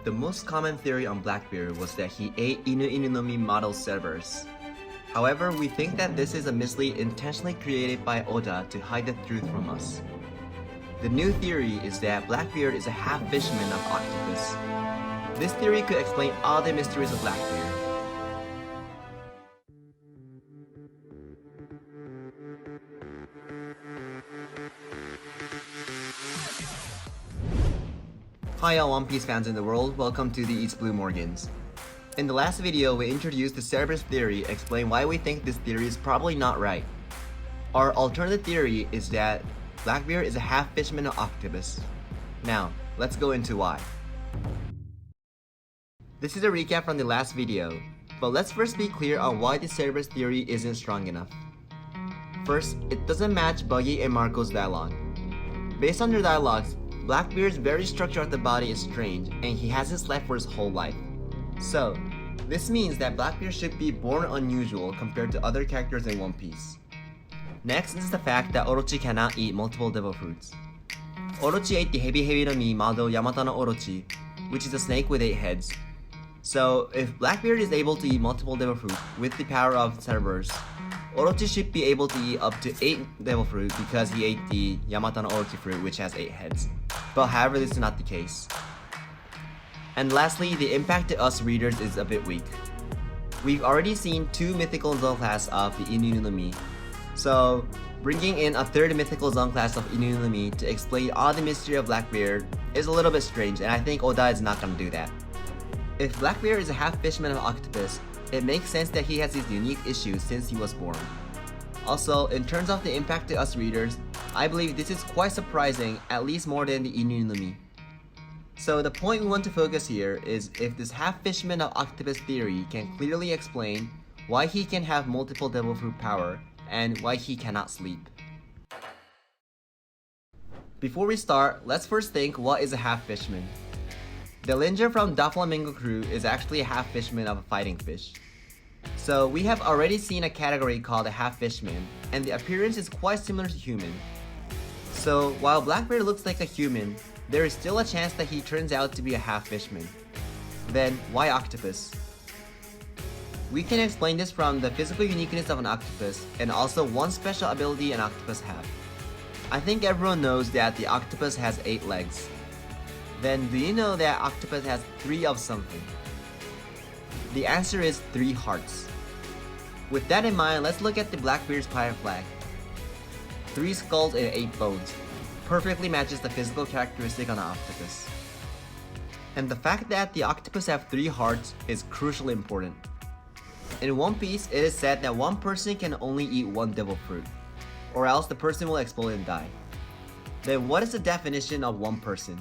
The most common theory on Blackbeard was that he ate Inu Inu no Mi model servers. However, we think that this is a mislead intentionally created by Oda to hide the truth from us. The new theory is that Blackbeard is a half-fishman of octopus. This theory could explain all the mysteries of Blackbeard. Hi all One Piece fans in the world, welcome to the Eats Blue Morgans. In the last video, we introduced the Cerberus theory and explained why we think this theory is probably not right. Our alternative theory is that Blackbeard is a half-fishman of octopus. Now, let's go into why. This is a recap from the last video, but let's first be clear on why the Cerberus theory isn't strong enough. First, it doesn't match Buggy and Marco's dialogue. Based on their dialogues, Blackbeard's very structure of the body is strange, and he hasn't slept for his whole life. So, this means that Blackbeard should be born unusual compared to other characters in One Piece. Next is the fact that Orochi cannot eat multiple devil fruits. Orochi ate the 𝙲𝚙𝚙𝚒𝚆 𝚤𝚗 Yamata no Orochi, which is a snake with 8 heads. So, if Blackbeard is able to eat multiple devil fruits with the power of Cerberus, Orochi should be able to eat up to 8 devil fruit because he ate the Yamata no Orochi fruit, which has 8 heads. But however, this is not the case. And lastly, the impact to us readers is a bit weak. We've already seen 2 mythical zone class of the Inu Inu no Mi, so bringing in a 3rd mythical zone class of Inu Inu no Mi to explain all the mystery of Blackbeard is a little bit strange, and I think Oda is not gonna do that. If Blackbeard is a half-fishman of octopus, it makes sense that he has these unique issues since he was born. Also, in terms of the impact to us readers, I believe this is quite surprising, at least more than the Inu Inu no Mi. So the point we want to focus here is if this half-fishman of octopus theory can clearly explain why he can have multiple devil fruit power and why he cannot sleep. Before we start, let's first think what is a half-fishman. The Linger from Doflamingo Crew is actually a half-fishman of a fighting fish. So we have already seen a category called a half-fishman, and the appearance is quite similar to human. So while Blackbeard looks like a human, there is still a chance that he turns out to be a half-fishman. Then why octopus? We can explain this from the physical uniqueness of an octopus and also one special ability an octopus has. I think everyone knows that the octopus has 8 legs. Then do you know that octopus has 3 of something? The answer is 3 hearts. With that in mind, let's look at the Blackbeard's pirate flag. 3 skulls and 8 bones. Perfectly matches the physical characteristic on an octopus. And the fact that the octopus have 3 hearts is crucially important. In One Piece, it is said that one person can only eat 1 devil fruit, or else the person will explode and die. Then what is the definition of one person?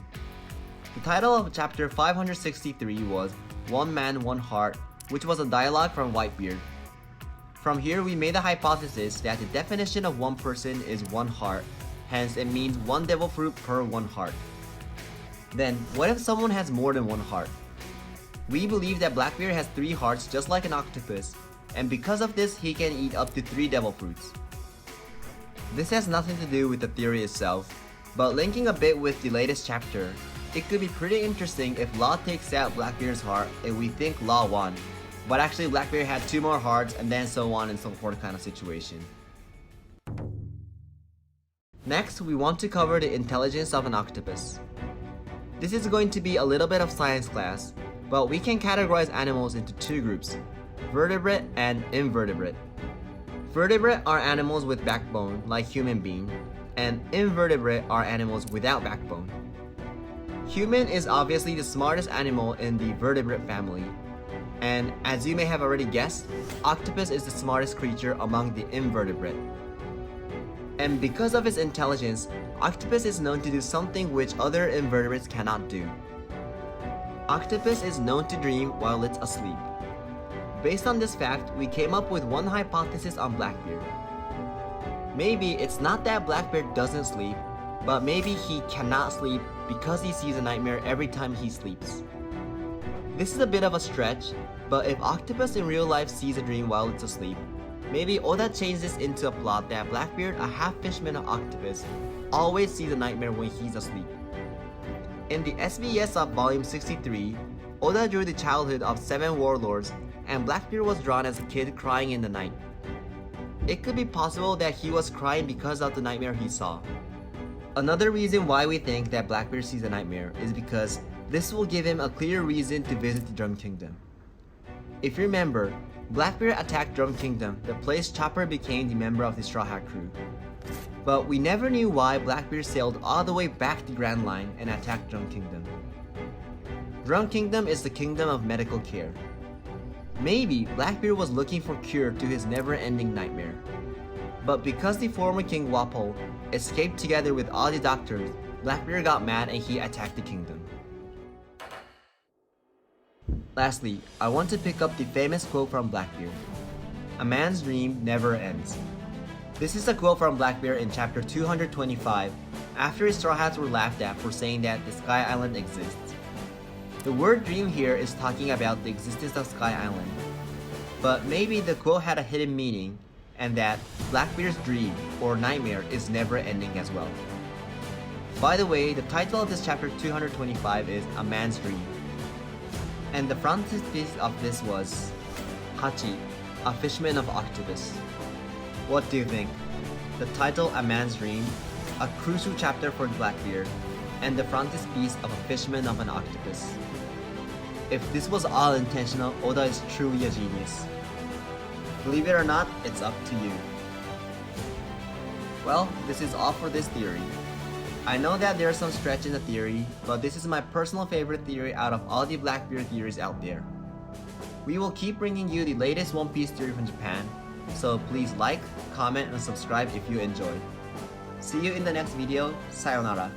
The title of chapter 563 was One Man, One Heart, which was a dialogue from Whitebeard. From here, we made the hypothesis that the definition of one person is 1 heart, hence it means 1 devil fruit per 1 heart. Then, what if someone has more than 1 heart? We believe that Blackbeard has 3 hearts just like an octopus, and because of this, he can eat up to 3 devil fruits. This has nothing to do with the theory itself, but linking a bit with the latest chapter, it could be pretty interesting if Law takes out Blackbeard's heart and we think Law won, but actually Blackbeard had 2 more hearts and then so on and so forth kind of situation. Next, we want to cover the intelligence of an octopus. This is going to be a little bit of science class, but we can categorize animals into 2 groups, vertebrate and invertebrate. Vertebrate are animals with backbone, like human being, and invertebrate are animals without backbone. Human is obviously the smartest animal in the vertebrate family, and as you may have already guessed, octopus is the smartest creature among the invertebrate. And because of its intelligence, octopus is known to do something which other invertebrates cannot do. Octopus is known to dream while it's asleep. Based on this fact, we came up with one hypothesis on Blackbeard. Maybe it's not that Blackbeard doesn't sleep, but maybe he cannot sleep because he sees a nightmare every time he sleeps. This is a bit of a stretch, but if Octopus in real life sees a dream while it's asleep, maybe Oda changed this into a plot that Blackbeard, a half-fishman of Octopus, always sees a nightmare when he's asleep. In the SBS of Volume 63, Oda drew the childhood of 7 warlords, and Blackbeard was drawn as a kid crying in the night. It could be possible that he was crying because of the nightmare he saw. Another reason why we think that Blackbeard sees a nightmare is because this will give him a clear reason to visit the Drum Kingdom. If you remember, Blackbeard attacked Drum Kingdom, the place Chopper became the member of the Straw Hat crew. But we never knew why Blackbeard sailed all the way back to Grand Line and attacked Drum Kingdom. Drum Kingdom is the kingdom of medical care. Maybe Blackbeard was looking for cure to his never-ending nightmare. But because the former King Walpole escaped together with all the doctors, Blackbeard got mad and he attacked the kingdom. Lastly, I want to pick up the famous quote from Blackbeard. "A man's dream never ends." This is a quote from Blackbeard in chapter 225, after his Straw Hats were laughed at for saying that the Sky Island exists. The word dream here is talking about the existence of Sky Island. But maybe the quote had a hidden meaning, and that Blackbeard's dream or nightmare is never ending as well. By the way, the title of this chapter 225 is A Man's Dream. And the frontispiece of this was Hachi, a fisherman of octopus. What do you think? The title A Man's Dream, a crucial chapter for Blackbeard, and the frontispiece of a fisherman of an octopus. If this was all intentional, Oda is truly a genius. Believe it or not, it's up to you. Well, this is all for this theory. I know that there are some stretch in the theory, but this is my personal favorite theory out of all the Blackbeard theories out there. We will keep bringing you the latest One Piece theory from Japan, so please like, comment, and subscribe if you enjoyed. See you in the next video. Sayonara.